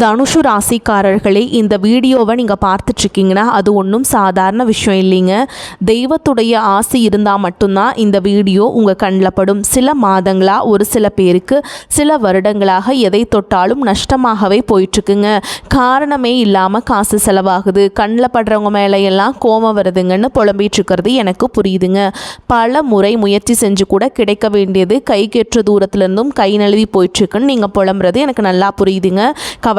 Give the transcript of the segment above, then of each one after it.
தனுஷு ராசிக்காரர்களே, இந்த வீடியோவை நீங்கள் பார்த்துட்ருக்கீங்கன்னா அது ஒன்றும் சாதாரண விஷயம் இல்லைங்க. தெய்வத்துடைய ஆசை இருந்தால் மட்டும்தான் இந்த வீடியோ உங்கள் கண்ணில் படும். சில மாதங்களாக, ஒரு சில பேருக்கு சில வருடங்களாக எதை தொட்டாலும் நஷ்டமாகவே போயிட்டுருக்குங்க. காரணமே இல்லாமல் காசு செலவாகுது, கண்ணில் படுறவங்க மேலையெல்லாம் கோபம் வருதுங்கன்னு புலம்பிகிட்ருக்கிறது எனக்கு புரியுதுங்க. பல முறை முயற்சி செஞ்சு கூட கிடைக்க வேண்டியது கைக்கெற்ற தூரத்துலேருந்தும் கை நழுவி போயிட்டுருக்குன்னு நீங்கள் புலம்புறது எனக்கு நல்லா புரியுதுங்க.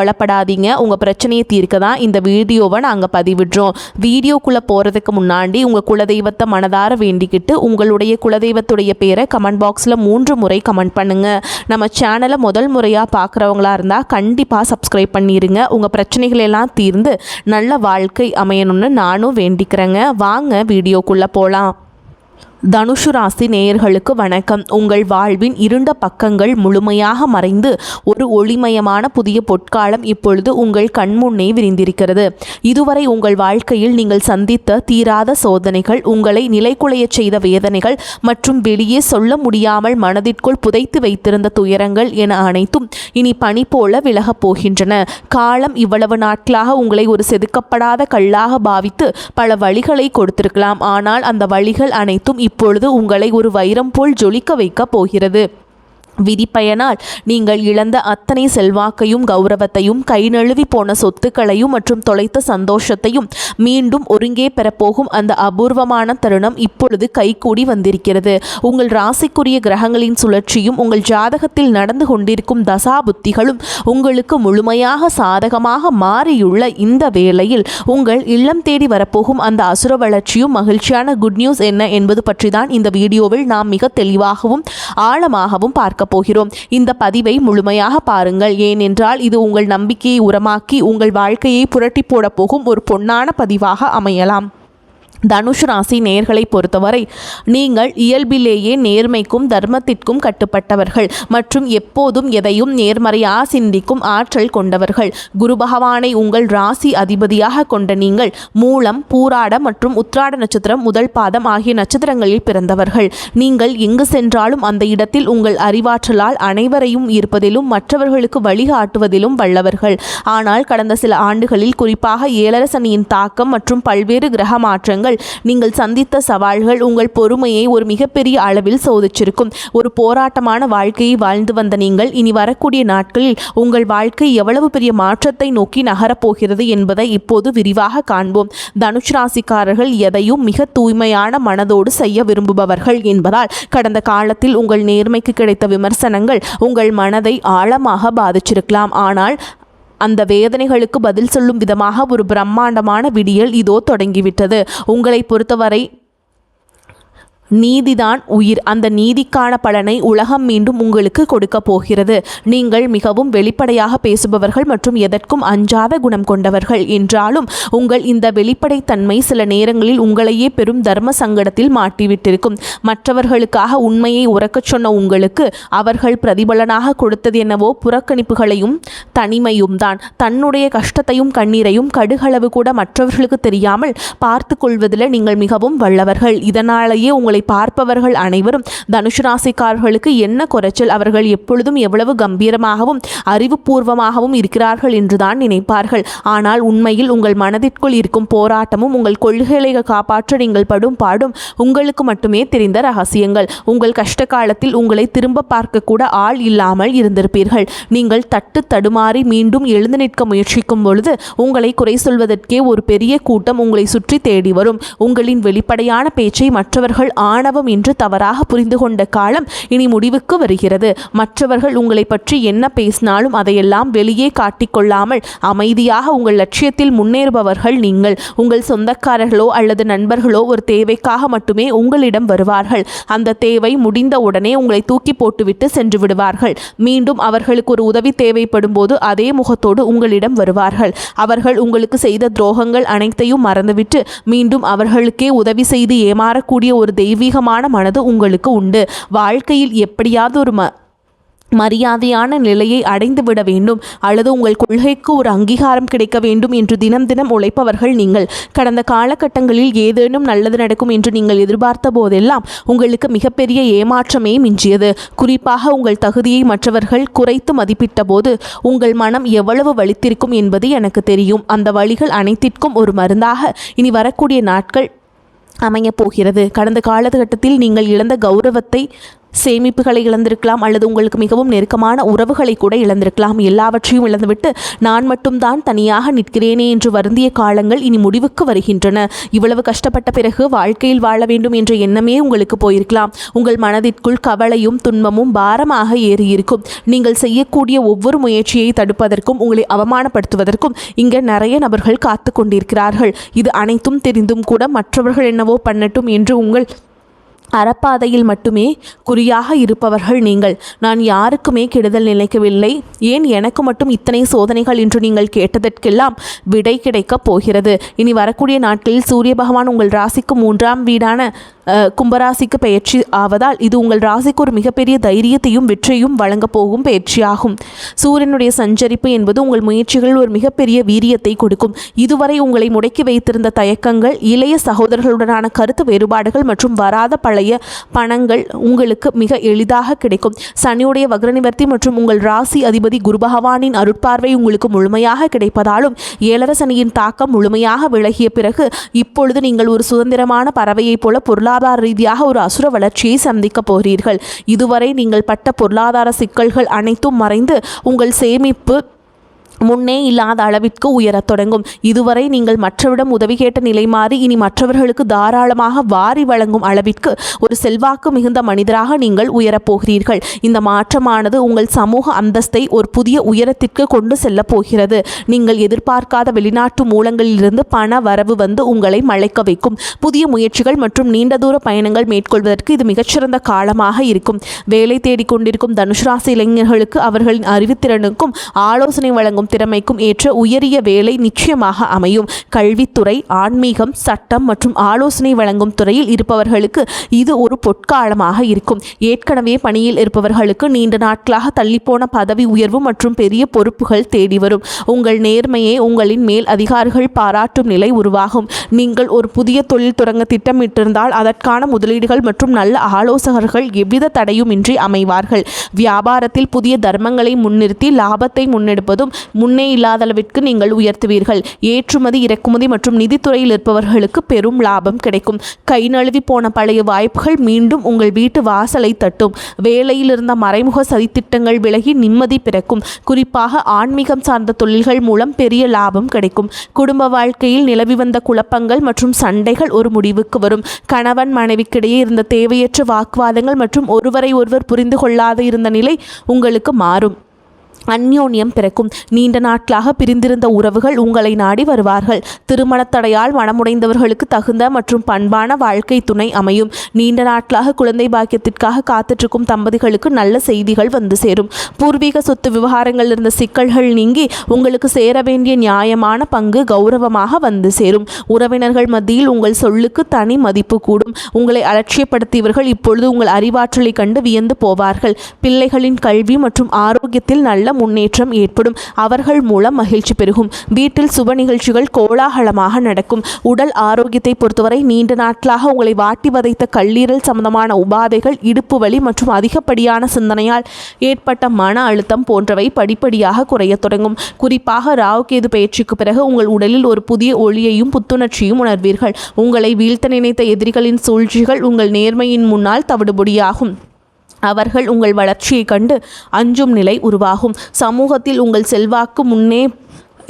கவலைப்படாதீங்க, உங்கள் பிரச்சனையை தீர்க்க தான் இந்த வீடியோவை நாங்கள் பதிவிடுறோம். வீடியோக்குள்ளே போகிறதுக்கு முன்னாடி உங்கள் குலதெய்வத்தை மனதார வேண்டிக்கிட்டு உங்களுடைய குலதெய்வத்துடைய பேரை கமெண்ட் பாக்ஸில் 3 முறை கமெண்ட் பண்ணுங்கள். நம்ம சேனலை முதல் முறையாக பார்க்குறவங்களா இருந்தால் கண்டிப்பாக சப்ஸ்கிரைப் பண்ணிடுங்க. உங்கள் பிரச்சனைகள் எல்லாம் தீர்ந்து நல்ல வாழ்க்கை அமையணும்னு நானும் வேண்டிக்கிறேங்க. வாங்க வீடியோக்குள்ளே போகலாம். தனுஷு ராசி நேயர்களுக்கு வணக்கம். உங்கள் வாழ்வின் இருண்ட பக்கங்கள் முழுமையாக மறைந்து ஒரு ஒளிமயமான புதிய பொற்காலம் இப்பொழுது உங்கள் கண்முன்னே விரிந்திருக்கிறது. இதுவரை உங்கள் வாழ்க்கையில் நீங்கள் சந்தித்த தீராத சோதனைகள், உங்களை நிலைகுலைய செய்த வேதனைகள் மற்றும் வெளியே சொல்ல முடியாமல் மனதிற்குள் புதைத்து வைத்திருந்த துயரங்கள் என அனைத்தும் இனி பனி போல விலகப் போகின்றன. காலம் இவ்வளவு நாட்களாக உங்களை ஒரு செதுக்கப்படாத கல்லாக பாவித்து பல வழிகளை கொடுத்திருக்கலாம். ஆனால் அந்த வழிகள் அனைத்தும் இப்பொழுது உங்களை ஒரு வைரம் போல் ஜொலிக்க வைக்கப் போகிறது. விதிப்பயனால் நீங்கள் இழந்த அத்தனை செல்வாக்கையும் கௌரவத்தையும், கை நழுவி போன சொத்துக்களையும் மற்றும் தொலைத்த சந்தோஷத்தையும் மீண்டும் ஒருங்கே பெறப்போகும் அந்த அபூர்வமான தருணம் இப்பொழுது கைகூடி வந்திருக்கிறது. உங்கள் ராசிக்குரிய கிரகங்களின் சுழற்சியும் உங்கள் ஜாதகத்தில் நடந்து கொண்டிருக்கும் தசா புத்திகளும் உங்களுக்கு முழுமையாக சாதகமாக மாறியுள்ள இந்த வேளையில் உங்கள் இல்லம் தேடி வரப்போகும் அந்த அசுர வளர்ச்சியும் மகிழ்ச்சியான குட் நியூஸ் என்ன என்பது பற்றி தான் இந்த வீடியோவில் நாம் மிக தெளிவாகவும் ஆழமாகவும் பார்க்க போகிறோம். இந்த பதிவை முழுமையாக பாருங்கள். ஏனென்றால் இது உங்கள் நம்பிக்கையை உரமாக்கி உங்கள் வாழ்க்கையை புரட்டி போட போகும் ஒரு பொன்னான பதிவாக அமையலாம். தனுஷு ராசி நேயர்களை பொறுத்தவரை நீங்கள் இயல்பிலேயே நேர்மைக்கும் தர்மத்திற்கும் கட்டுப்பட்டவர்கள் மற்றும் எப்போதும் எதையும் நேர்மறையாக சிந்திக்கும் ஆற்றல் கொண்டவர்கள். குரு பகவானை உங்கள் ராசி அதிபதியாக கொண்ட நீங்கள் மூலம், பூராட மற்றும் உத்திராட நட்சத்திரம் முதல் பாதம் ஆகிய நட்சத்திரங்களில் பிறந்தவர்கள். நீங்கள் எங்கு சென்றாலும் அந்த இடத்தில் உங்கள் அறிவாற்றலால் அனைவரையும் ஈர்ப்பதிலும் மற்றவர்களுக்கு வழிகாட்டுவதிலும் வல்லவர்கள். ஆனால் கடந்த சில ஆண்டுகளில் குறிப்பாக ஏழரை சனியின் தாக்கம் மற்றும் பல்வேறு கிரக மாற்றங்கள் நீங்கள் சந்தித்த சவால்கள் உங்கள் பொறுமையை ஒரு மிகப்பெரிய அளவில் சோதிச்சிருக்கும். ஒரு போராட்டமான வாழ்க்கையை வாழ்ந்து வந்த நீங்கள் இனி வரக்கூடிய நாட்களில் உங்கள் வாழ்க்கை எவ்வளவு பெரிய மாற்றத்தை நோக்கி நகரப்போகிறது என்பதை இப்போது விரிவாக காண்போம். தனுஷ் ராசிக்காரர்கள் எதையும் மிக தூய்மையான மனதோடு செய்ய விரும்புபவர்கள் என்பதால் கடந்த காலத்தில் உங்கள் நேர்மைக்கு கிடைத்த விமர்சனங்கள் உங்கள் மனதை ஆழமாக பாதிச்சிருக்கலாம். ஆனால் அந்த வேதனைகளுக்கு பதில் சொல்லும் விதமாக ஒரு பிரம்மாண்டமான விடியல் இதோ தொடங்கிவிட்டது. உங்களை பொறுத்தவரை நீதிதான் உயிர். அந்த நீதிக்கான பலனை உலகம் மீண்டும் உங்களுக்கு கொடுக்க போகிறது. நீங்கள் மிகவும் வெளிப்படையாக பேசுபவர்கள் மற்றும் எதற்கும் அஞ்சாத குணம் கொண்டவர்கள். என்றாலும் உங்கள் இந்த வெளிப்படைத்தன்மை சில நேரங்களில் உங்களையே பெரும் தர்ம சங்கடத்தில் மாட்டிவிட்டிருக்கும். மற்றவர்களுக்காக உண்மையை உரக்கச் சொன்ன உங்களுக்கு அவர்கள் பிரதிபலனாக கொடுத்தது என்னவோ புறக்கணிப்புகளையும் தனிமையும் தான். தன்னுடைய கஷ்டத்தையும் கண்ணீரையும் கடுகளவு கூட மற்றவர்களுக்கு தெரியாமல் பார்த்து கொள்வதில் நீங்கள் மிகவும் வல்லவர்கள். இதனாலேயே உங்களை பார்ப்பவர்கள் அனைவரும் தனுஷு ராசிக்காரர்களுக்கு என்ன குறைச்சல், அவர்கள் எப்பொழுதும் எவ்வளவு கம்பீரமாகவும் அறிவுபூர்வமாகவும் இருக்கிறார்கள் என்றுதான் நினைப்பார்கள். ஆனால் உண்மையில் உங்கள் மனதிற்குள் இருக்கும் போராட்டமும் உங்கள் கொள்கைகளை காப்பாற்ற நீங்கள் படும் பாடும் உங்களுக்கு மட்டுமே தெரிந்த ரகசியங்கள். உங்கள் கஷ்ட காலத்தில் உங்களை திரும்ப பார்க்க கூட ஆள் இல்லாமல் இருந்திருப்பீர்கள். நீங்கள் தட்டு தடுமாறி மீண்டும் எழுந்து நிற்க முயற்சிக்கும் பொழுது உங்களை குறை சொல்வதற்கே ஒரு பெரிய கூட்டம் உங்களை சுற்றி தேடி வரும். உங்களின் வெளிப்படையான பேச்சை மற்றவர்கள் ஆணவம் என்று தவறாக புரிந்து கொண்ட காலம் இனி முடிவுக்கு வருகிறது. மற்றவர்கள் உங்களை பற்றி என்ன பேசினாலும் அதையெல்லாம் வெளியே காட்டிக்கொள்ளாமல் அமைதியாக உங்கள் லட்சியத்தில் முன்னேறுபவர்கள் நீங்கள். உங்கள் சொந்தக்காரர்களோ அல்லது நண்பர்களோ ஒரு தேவைக்காக மட்டுமே உங்களிடம் வருவார்கள். அந்த தேவை முடிந்த உடனே உங்களை தூக்கி போட்டுவிட்டு சென்று விடுவார்கள். மீண்டும் அவர்களுக்கு ஒரு உதவி தேவைப்படும் போது அதே முகத்தோடு உங்களிடம் வருவார்கள். அவர்கள் உங்களுக்கு செய்த துரோகங்கள் அனைத்தையும் மறந்துவிட்டு மீண்டும் அவர்களுக்கே உதவி செய்து ஏமாறக்கூடிய ஒரு தெய்வீகமான மனது உங்களுக்கு உண்டு. வாழ்க்கையில் எப்படியாவது ஒரு மரியாதையான நிலையை அடைந்துவிட வேண்டும் அல்லது உங்கள் கொள்கைக்கு ஒரு அங்கீகாரம் கிடைக்க வேண்டும் என்று தினம் தினம் உழைப்பவர்கள் நீங்கள். கடந்த காலகட்டங்களில் ஏதேனும் நல்லது நடக்கும் என்று நீங்கள் எதிர்பார்த்த போதெல்லாம் உங்களுக்கு மிகப்பெரிய ஏமாற்றமே மிஞ்சியது. குறிப்பாக உங்கள் தகுதியை மற்றவர்கள் குறைத்து மதிப்பிட்ட போது உங்கள் மனம் எவ்வளவு வலித்திருக்கும் என்பது எனக்கு தெரியும். அந்த வலிகள் அனைத்திற்கும் ஒரு மருந்தாக இனி வரக்கூடிய நாட்கள் அமையப் போகிறது. கடந்த காலகட்டத்தில் நீங்கள் இழந்த கௌரவத்தை, சேமிப்புகளை இழந்திருக்கலாம் அல்லது உங்களுக்கு மிகவும் நெருக்கமான உறவுகளை கூட இழந்திருக்கலாம். எல்லாவற்றையும் இழந்துவிட்டு நான் மட்டும்தான் தனியாக நிற்கிறேனே என்று வருந்திய காலங்கள் இனி முடிவுக்கு வருகின்றன. இவ்வளவு கஷ்டப்பட்ட பிறகு வாழ்க்கையில் வாழ வேண்டும் என்ற எண்ணமே உங்களுக்கு போயிருக்கலாம். உங்கள் மனதிற்குள் கவலையும் துன்பமும் பாரமாக ஏறியிருக்கும். நீங்கள் செய்யக்கூடிய ஒவ்வொரு முயற்சியை தடுப்பதற்கும் உங்களை அவமானப்படுத்துவதற்கும் இங்கே நிறைய நபர்கள் காத்து கொண்டிருக்கிறார்கள். இது அனைத்தும் தெரிந்தும் கூட மற்றவர்கள் என்னவோ பண்ணட்டும் என்று உங்கள் அறப்பாதையில் மட்டுமே குறியாக இருப்பவர்கள் நீங்கள். நான் யாருக்குமே கெடுதல் நினைக்கவில்லை, ஏன் எனக்கு மட்டும் இத்தனை சோதனைகள் என்று நீங்கள் கேட்டதற்கெல்லாம் விடை கிடைக்கப் போகிறது. இனி வரக்கூடிய நாட்களில் சூரிய பகவான் உங்கள் ராசிக்கு 3ஆம் வீடான கும்பராசிக்கு பயிற்சி ஆவதால் இது உங்கள் ராசிக்கு ஒரு மிகப்பெரிய தைரியத்தையும் வெற்றியும் வழங்கப் போகும் பயிற்சியாகும். சூரியனுடைய சஞ்சரிப்பு என்பது உங்கள் முயற்சிகளில் ஒரு மிகப்பெரிய வீரியத்தை கொடுக்கும். இதுவரை உங்களை முடக்கி வைத்திருந்த தயக்கங்கள், இளைய சகோதரர்களுடனான கருத்து வேறுபாடுகள் மற்றும் வராத பழைய பணங்கள் உங்களுக்கு மிக எளிதாக கிடைக்கும். சனியுடைய வக்ரநிவர்த்தி மற்றும் உங்கள் ராசி அதிபதி குரு பகவானின் அருட்பார்வை உங்களுக்கு முழுமையாக கிடைப்பதாலும் 7 சனியின் தாக்கம் முழுமையாக விலகிய பிறகு இப்பொழுது நீங்கள் ஒரு சுதந்திரமான பறவையைப் போல பொருளாதார ரீதியாக ஒரு அசுர வளர்ச்சியை சந்திக்க போகிறீர்கள். இதுவரை நீங்கள் பட்ட பொருளாதார சிக்கல்கள் அனைத்தும் மறைந்து உங்கள் சேமிப்பு முன்னே இல்லாத அளவிற்கு உயரத் தொடங்கும். இதுவரை நீங்கள் மற்றவரிடம் உதவி கேட்ட நிலை மாறி இனி மற்றவர்களுக்கு தாராளமாக வாரி வழங்கும் அளவிற்கு ஒரு செல்வாக்கு மிகுந்த மனிதராக நீங்கள் உயரப்போகிறீர்கள். இந்த மாற்றமானது உங்கள் சமூக அந்தஸ்தை ஒரு புதிய உயரத்திற்கு கொண்டு செல்லப் போகிறது. நீங்கள் எதிர்பார்க்காத வெளிநாட்டு மூலங்களிலிருந்து பண வரவு வந்து உங்களை மலைக்க வைக்கும். புதிய முயற்சிகள் மற்றும் நீண்ட தூர பயணங்கள் மேற்கொள்வதற்கு இது மிகச்சிறந்த காலமாக இருக்கும். வேலை தேடிக்கொண்டிருக்கும் தனுசு ராசி இளைஞர்களுக்கு அவர்களின் அறிவுத்திறனுக்கும் ஆலோசனை வழங்கும் திறமைக்கும் ஏற்ற உயரிய வேலை நிச்சயமாக அமையும். கல்வித்துறை, ஆன்மீகம், சட்டம் மற்றும் ஆலோசனை வழங்கும் துறையில் இருப்பவர்களுக்கு இது ஒரு பொற்காலமாக இருக்கும். ஏற்கனவே பணியில் இருப்பவர்களுக்கு நீண்ட நாட்களாக தள்ளிப்போன பதவி உயர்வு மற்றும் பெரிய பொறுப்புகள் தேடி வரும். உங்கள் நேர்மையை உங்களின் மேல் அதிகாரிகள் பாராட்டும் நிலை உருவாகும். நீங்கள் ஒரு புதிய தொழில் தொடங்க திட்டமிட்டிருந்தால் அதற்கான முதலீடுகள் மற்றும் நல்ல ஆலோசகர்கள் எவ்வித தடையுமின்றி அமைவார்கள். வியாபாரத்தில் புதிய தர்மங்களை முன்னிறுத்தி லாபத்தை முன்னெடுப்பதும் முன்னே இல்லாத அளவிற்கு நீங்கள் உயர்த்துவீர்கள். ஏற்றுமதி, இறக்குமதி மற்றும் நிதித்துறையில் இருப்பவர்களுக்கு பெரும் லாபம் கிடைக்கும். கை நழுவி போன பழைய வாய்ப்புகள் மீண்டும் உங்கள் வீட்டு வாசலை தட்டும். வேலையில் இருந்த மறைமுக சதித்திட்டங்கள் விலகி நிம்மதி பிறக்கும். குறிப்பாக ஆன்மீகம் சார்ந்த தொழில்கள் மூலம் பெரிய லாபம் கிடைக்கும். குடும்ப வாழ்க்கையில் நிலவி வந்த குழப்பங்கள் மற்றும் சண்டைகள் ஒரு முடிவுக்கு வரும். கணவன் மனைவிக்கிடையே இருந்த தேவையற்ற வாக்குவாதங்கள் மற்றும் ஒருவரை ஒருவர் புரிந்து கொள்ளாத இருந்த நிலை உங்களுக்கு மாறும். அந்யோன்யம் பிறக்கும். நீண்ட நாட்களாக பிரிந்திருந்த உறவுகள் உங்களை நாடி வருவார்கள். திருமணத் தடையால் மனமுடைந்தவர்களுக்கு தகுந்த மற்றும் பண்பான வாழ்க்கை துணை அமையும். நீண்ட நாட்களாக குழந்தை பாக்கியத்திற்காக காத்துட்ருக்கும் தம்பதிகளுக்கு நல்ல செய்திகள் வந்து சேரும். பூர்வீக சொத்து விவகாரங்கள் இருந்த சிக்கல்கள் நீங்கி உங்களுக்கு சேர வேண்டிய நியாயமான பங்கு கௌரவமாக வந்து சேரும். உறவினர்கள் மத்தியில் உங்கள் சொல்லுக்கு தனி மதிப்பு கூடும். உங்களை அலட்சியப்படுத்தியவர்கள் இப்பொழுது உங்கள் அறிவாற்றலை கண்டு வியந்து போவார்கள். பிள்ளைகளின் கல்வி மற்றும் ஆரோக்கியத்தில் நல்ல முன்னேற்றம் ஏற்படும். அவர்கள் மூலம் மகிழ்ச்சி பெருகும். வீட்டில் சுப நிகழ்ச்சிகள் கோலாகலமாக நடக்கும். உடல் ஆரோக்கியத்தை பொறுத்தவரை நீண்ட நாட்களாக உங்களை வாட்டி வதைத்த கல்லீரல் சம்பந்தமான உபாதைகள், இடுப்பு வலி மற்றும் அதிகப்படியான சிந்தனையால் ஏற்பட்ட மன அழுத்தம் போன்றவை படிப்படியாக குறைய தொடங்கும். குறிப்பாக ராகு கேது பயிற்சிக்கு பிறகு உங்கள் உடலில் ஒரு புதிய ஒளியையும் புத்துணர்ச்சியும் உணர்வீர்கள். உங்களை வீழ்த்த நினைத்த எதிரிகளின் சூழ்ச்சிகள் உங்கள் நேர்மையின் முன்னால் தவிடுபொடியாகும். அவர்கள் உங்கள் வளர்ச்சியை கண்டு அஞ்சும் நிலை உருவாகும். சமூகத்தில் உங்கள் செல்வாக்கு முன்னே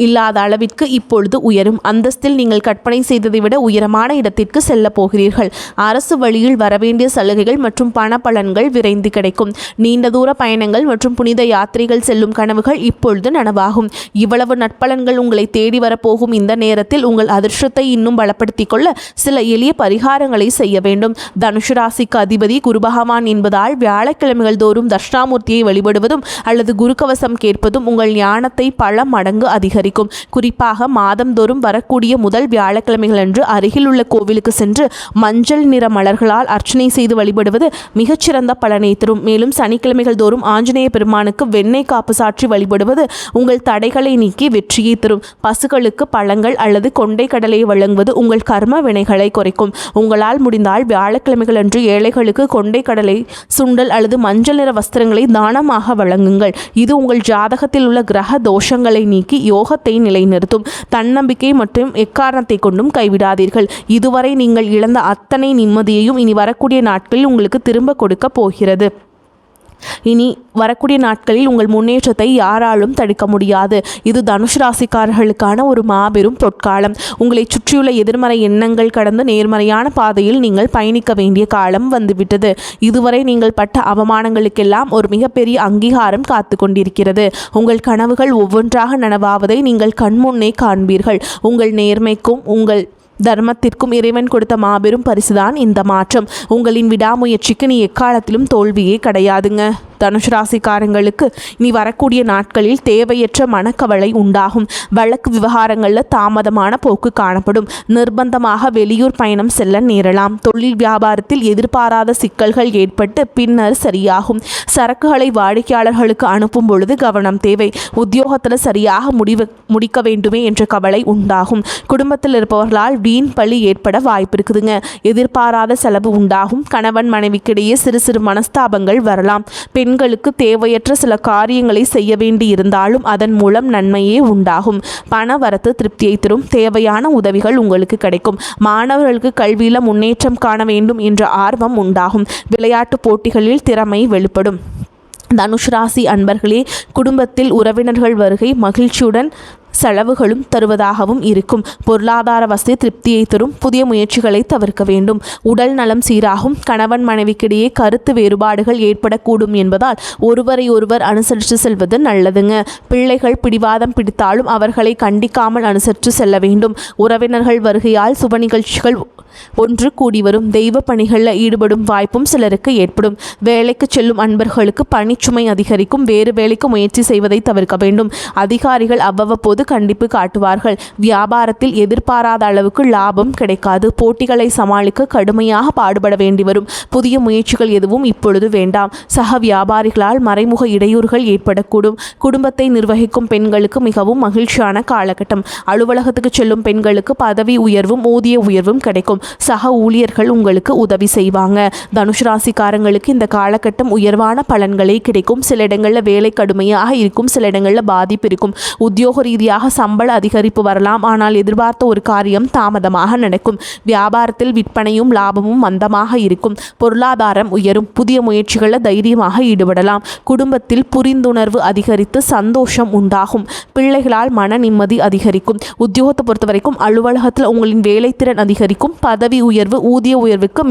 இல்லாத அளவிற்கு இப்பொழுது உயரும். அந்தஸ்தில் நீங்கள் கற்பனை செய்ததை விட உயரமான இடத்திற்கு செல்ல போகிறீர்கள். அரசு வழியில் வரவேண்டிய சலுகைகள் மற்றும் பண பலன்கள் விரைந்து கிடைக்கும். நீண்ட தூர பயணங்கள் மற்றும் புனித யாத்திரைகள் செல்லும் கனவுகள் இப்பொழுது நனவாகும். இவ்வளவு நற்பலன்கள் உங்களை தேடி வரப்போகும் இந்த நேரத்தில் உங்கள் அதிர்ஷ்டத்தை இன்னும் பலப்படுத்திக் கொள்ள சில எளிய பரிகாரங்களை செய்ய வேண்டும். தனுசு ராசிக்கு அதிபதி குரு பகவான் என்பதால் வியாழக்கிழமைகள் தோறும் தட்சிணாமூர்த்தியை வழிபடுவதும் அல்லது குருக்கவசம் கேட்பதும் உங்கள் ஞானத்தை பல மடங்கு அதிகரிக்கும். அதிகரிக்கும். குறிப்பாக மாதந்தோறும் வரக்கூடிய முதல் வியாழக்கிழமைகள் அன்று அருகில் உள்ள கோவிலுக்கு சென்று மஞ்சள் நிற மலர்களால் அர்ச்சனை செய்து வழிபடுவது மிகச்சிறந்த பலனை தரும். மேலும் சனிக்கிழமைகள் தோறும் ஆஞ்சநேய பெருமானுக்கு வெண்ணெய் காப்பு சாற்றி வழிபடுவது உங்கள் தடைகளை நீக்கி வெற்றியை தரும். பசுக்களுக்கு பழங்கள் அல்லது கொண்டை கடலையை வழங்குவது உங்கள் கர்ம வினைகளை குறைக்கும். உங்களால் முடிந்தால் வியாழக்கிழமைகள் அன்று ஏழைகளுக்கு கொண்டை கடலை, சுண்டல் அல்லது மஞ்சள் நிற வஸ்திரங்களை தானமாக வழங்குங்கள். இது உங்கள் ஜாதகத்தில் உள்ள கிரக தோஷங்களை நீக்கி யோகத்தை நிலைநிறுத்தும். தன்னம்பிக்கை மற்றும் எக்காரணத்தை கொண்டும் கைவிடாதீர்கள். இதுவரை நீங்கள் இழந்த அத்தனை நிம்மதியையும் இனி வரக்கூடிய நாட்களில் உங்களுக்கு திரும்ப கொடுக்க போகிறது. இனி வரக்கூடிய நாட்களில் உங்கள் முன்னேற்றத்தை யாராலும் தடுக்க முடியாது. இது தனுசு ராசிக்காரர்களுக்கான ஒரு மாபெரும் பொற்காலம். உங்களை சுற்றியுள்ள எதிர்மறை எண்ணங்கள் கடந்து நேர்மறையான பாதையில் நீங்கள் பயணிக்க வேண்டிய காலம் வந்துவிட்டது. இதுவரை நீங்கள் பட்ட அவமானங்களுக்கெல்லாம் ஒரு மிகப்பெரிய அங்கீகாரம் காத்து கொண்டிருக்கிறது. உங்கள் கனவுகள் ஒவ்வொன்றாக நனவாவதை நீங்கள் கண்முன்னே காண்பீர்கள். உங்கள் நேர்மைக்கும் உங்கள் தர்மத்திற்கும் இறைவன் கொடுத்த மாபெரும் பரிசுதான் இந்த மாற்றம். உங்களின் விடாமுயற்சிக்கு நீ எக்காலத்திலும் தோல்வியே கிடையாதுங்க. தனுசு ராசிக்காரங்களுக்கு இனி வரக்கூடிய நாட்களில் தேவையற்ற மனக்கவலை உண்டாகும். வழக்கு விவகாரங்களில் தாமதமான போக்கு காணப்படும். நிர்பந்தமாக வெளியூர் பயணம் செல்ல நேரலாம். தொழில் வியாபாரத்தில் எதிர்பாராத சிக்கல்கள் ஏற்பட்டு பின்னர் சரியாகும். சரக்குகளை வாடிக்கையாளர்களுக்கு அனுப்பும் பொழுது கவனம் தேவை. உத்தியோகத்தில் சரியாக முடிக்க வேண்டுமே என்ற கவலை உண்டாகும். குடும்பத்தில் இருப்பவர்களால் வீண் பழி ஏற்பட வாய்ப்பு இருக்குதுங்க. எதிர்பாராத செலவு உண்டாகும். கணவன் மனைவிக்கிடையே சிறு சிறு மனஸ்தாபங்கள் வரலாம். பெண்களுக்கு தேவையற்ற சில காரியங்களை செய்ய வேண்டி இருந்தாலும் அதன் மூலம் நன்மையே உண்டாகும். பண வரத்து திருப்தியை தரும். தேவையான உதவிகள் உங்களுக்கு கிடைக்கும். மாணவர்களுக்கு கல்வியில் முன்னேற்றம் காண வேண்டும் என்ற ஆர்வம் உண்டாகும். விளையாட்டு போட்டிகளில் திறமை வெளிப்படும். தனுஷ் ராசி அன்பர்களே, குடும்பத்தில் உறவினர்கள் வருகை மகிழ்ச்சியுடன் செலவுகளும் தருவதாகவும் இருக்கும். பொருளாதார வசதி திருப்தியை தரும். புதிய முயற்சிகளை தவிர்க்க வேண்டும். உடல் நலம் சீராகும். கணவன் மனைவிக்கிடையே கருத்து வேறுபாடுகள் ஏற்படக்கூடும் என்பதால் ஒருவரை ஒருவர் அனுசரித்து செல்வது நல்லதுங்க. பிள்ளைகள் பிடிவாதம் பிடித்தாலும் அவர்களை கண்டிக்காமல் அனுசரித்து செல்ல வேண்டும். உறவினர்கள் வருகையால் சுப நிகழ்ச்சிகள் ஒன்று கூடி வரும். தெய்வ பணிகளில் ஈடுபடும் வாய்ப்பும் சிலருக்கு ஏற்படும். வேலைக்கு செல்லும் அன்பர்களுக்கு பணிச்சுமை அதிகரிக்கும். வேறு வேலைக்கு முயற்சி செய்வதை தவிர்க்க வேண்டும். அதிகாரிகள் அவ்வப்போது கண்டிப்பு காட்டுவார்கள். வியாபாரத்தில் எதிர்பாராத அளவுக்கு லாபம் கிடைக்காது. போட்டிகளை சமாளிக்க கடுமையாக பாடுபட வேண்டி வரும். புதிய முயற்சிகள் எதுவும் இப்பொழுது வேண்டாம். சக வியாபாரிகளால் மறைமுக இடையூறுகள் ஏற்படக்கூடும். குடும்பத்தை நிர்வகிக்கும் பெண்களுக்கு மிகவும் மகிழ்ச்சியான காலகட்டம். அலுவலகத்துக்கு செல்லும் பெண்களுக்கு பதவி உயர்வும் ஊதிய உயர்வும் கிடைக்கும். சக ஊழியர்கள் உங்களுக்கு உதவி செய்வாங்க. தனுஷ் ராசிக்காரங்களுக்கு இந்த காலகட்டம் உயர்வான பலன்களே கிடைக்கும். சில இடங்களில் வேலை கடுமையாக இருக்கும். சில இடங்களில் பாதிப்பு இருக்கும். உத்தியோக ரீதியாக சம்பள அதிகரிப்பு வரலாம். ஆனால் எதிர்பார்த்த ஒரு காரியம் தாமதமாக நடக்கும். வியாபாரத்தில் விற்பனையும் லாபமும் மந்தமாக இருக்கும். பொருளாதாரம் உயரும். புதிய முயற்சிகளில் தைரியமாக ஈடுபடலாம். குடும்பத்தில் புரிந்துணர்வு அதிகரித்து சந்தோஷம் உண்டாகும். பிள்ளைகளால் மன நிம்மதி அதிகரிக்கும். உத்தியோகத்தை பொறுத்த வரைக்கும் அலுவலகத்தில் உங்களின் வேலைத்திறன் அதிகரிக்கும். பதவி உயர்வு ஊதிய உயர்வுக்கு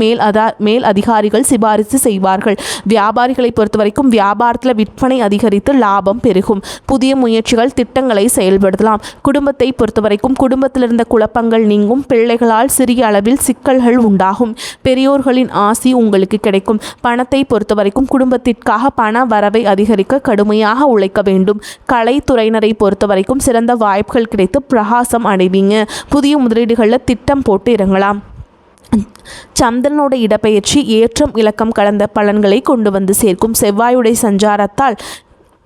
மேல் அதிகாரிகள் சிபாரிசு செய்வார்கள். வியாபாரிகளை பொறுத்த வரைக்கும் வியாபாரத்தில் விற்பனை அதிகரித்து லாபம் பெருகும். புதிய முயற்சிகள் திட்டங்களை செயல்படுத்தலாம். குடும்பத்தை பொறுத்த வரைக்கும் குடும்பத்தில் இருந்த குழப்பங்கள் நீங்கும். பிள்ளைகளால் சிறிய அளவில் சிக்கல்கள் உண்டாகும். பெரியோர்களின் ஆசி உங்களுக்கு கிடைக்கும். பணத்தை பொறுத்த வரைக்கும் குடும்பத்திற்காக பண வரவை அதிகரிக்க கடுமையாக உழைக்க வேண்டும். கலைத்துறையினரை பொறுத்த வரைக்கும் சிறந்த வாய்ப்புகள் கிடைத்து பிரகாசம் அடைவீங்க. புதிய முதலீடுகளில் திட்டம் போட்டு இறங்கலாம். சந்திரனோட இடப்பெயர்ச்சி ஏற்றம் இலக்கம் கலந்த பலன்களை கொண்டு வந்து சேர்க்கும். செவ்வாயுடைய சஞ்சாரத்தால்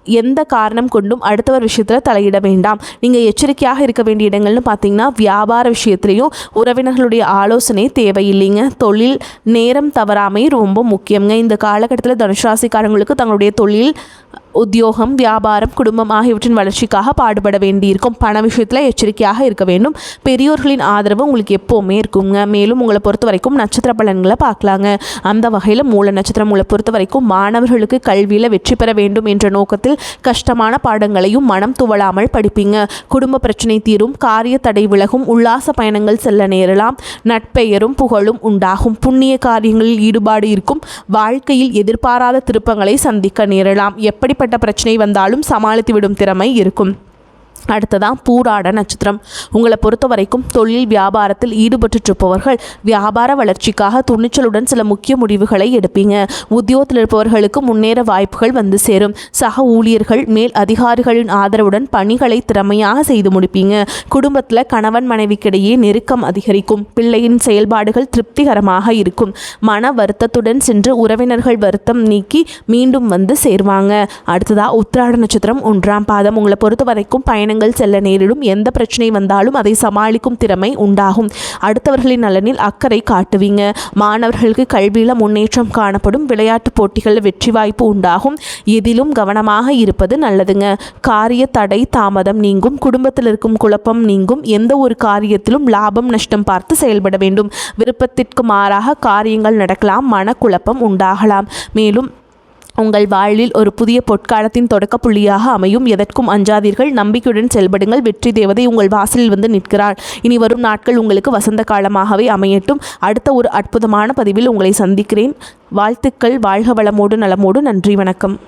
எந்த காரணம் கொண்டும் அடுத்தவர் விஷயத்தில் தலையிட வேண்டாம். நீங்கள் எச்சரிக்கையாக இருக்க வேண்டிய இடங்கள்னு பார்த்தீங்கன்னா வியாபார விஷயத்துலையும் உறவினர்களுடைய ஆலோசனை தேவையில்லைங்க. தொழில் நேரம் தவறாமை ரொம்ப முக்கியங்க. இந்த காலகட்டத்தில் தனுசு ராசிக்காரங்களுக்கு தங்களுடைய தொழில் உத்தியோகம் வியாபாரம் குடும்பம் ஆகியவற்றின் வளர்ச்சிக்காக பாடுபட வேண்டியிருக்கும். பண விஷயத்தில் எச்சரிக்கையாக இருக்க வேண்டும். பெரியோர்களின் ஆதரவு உங்களுக்கு எப்போவுமே இருக்குங்க. மேலும் உங்களை பொறுத்த வரைக்கும் நட்சத்திர பலன்களை பார்க்கலாங்க. அந்த வகையில் மூல நட்சத்திரம் உங்களை பொறுத்த வரைக்கும் மாணவர்களுக்கு கல்வியில் வெற்றி பெற வேண்டும் என்ற நோக்கத்தில் கஷ்டமான பாடங்களையும் மனம் துவளாமல் படிப்பீங்க. குடும்ப பிரச்சனை தீரும். காரிய தடை விலகும். உல்லாச பயணங்கள் செல்ல நேரலாம். நட்பெயரும் புகழும் உண்டாகும். புண்ணிய காரியங்களில் ஈடுபாடு இருக்கும். வாழ்க்கையில் எதிர்பாராத திருப்பங்களை சந்திக்க நேரலாம். எப்படிப்பட்ட பிரச்சனை வந்தாலும் சமாளித்து விடும் திறமை இருக்கும். அடுத்ததான் பூராட நட்சத்திரம். உங்களை பொறுத்த வரைக்கும் தொழில் வியாபாரத்தில் ஈடுபட்டுருப்பவர்கள் வியாபார வளர்ச்சிக்காக துணிச்சலுடன் சில முக்கிய முடிவுகளை எடுப்பீங்க. உத்தியோகத்தில் இருப்பவர்களுக்கு முன்னேற வாய்ப்புகள் வந்து சேரும். சக ஊழியர்கள் மேல் அதிகாரிகளின் ஆதரவுடன் பணிகளை திறமையாக செய்து முடிப்பீங்க. குடும்பத்தில் கணவன் மனைவிக்கிடையே நெருக்கம் அதிகரிக்கும். பிள்ளையின் செயல்பாடுகள் திருப்திகரமாக இருக்கும். மன வருத்தத்துடன் சென்று உறவினர்கள் வருத்தம் நீக்கி மீண்டும் வந்து சேர்வாங்க. அடுத்ததா உத்திராட நட்சத்திரம் 1ஆம் பாதம். உங்களை பொறுத்த வரைக்கும் பயணங்கள் செல்ல நேரிடும். எந்த பிரச்சனை வந்தாலும் அதை சமாளிக்கும் திறமை உண்டாகும். அடுத்தவர்களின் நலனில் அக்கறை காட்டுவீங்க. மாணவர்களுக்கு கல்வியில முன்னேற்றம் காணப்படும். விளையாட்டு போட்டிகளில் வெற்றி வாய்ப்பு உண்டாகும். எதிலும் கவனமாக இருப்பது நல்லதுங்க. காரிய தடை தாமதம் நீங்கும். குடும்பத்தில் இருக்கும் குழப்பம் நீங்கும். எந்த ஒரு காரியத்திலும் லாபம் நஷ்டம் பார்த்து செயல்பட வேண்டும். விருப்பத்திற்கு மாறாக காரியங்கள் நடக்கலாம். மனக்குழப்பம் உண்டாகலாம். மேலும் உங்கள் வாழ்வில் ஒரு புதிய பொற்காலத்தின் தொடக்க புள்ளியாக அமையும். எதற்கும் அஞ்சாதீர்கள். நம்பிக்கையுடன் செயல்படுங்கள். வெற்றி தேவதை உங்கள் வாசலில் வந்து நிற்கிறாள். இனி வரும் நாட்கள் உங்களுக்கு வசந்த காலமாகவே அமையட்டும். அடுத்த ஒரு அற்புதமான பதிவில் உங்களை சந்திக்கிறேன். வாழ்த்துக்கள். வாழ்க வளமோடு நலமோடு. நன்றி, வணக்கம்.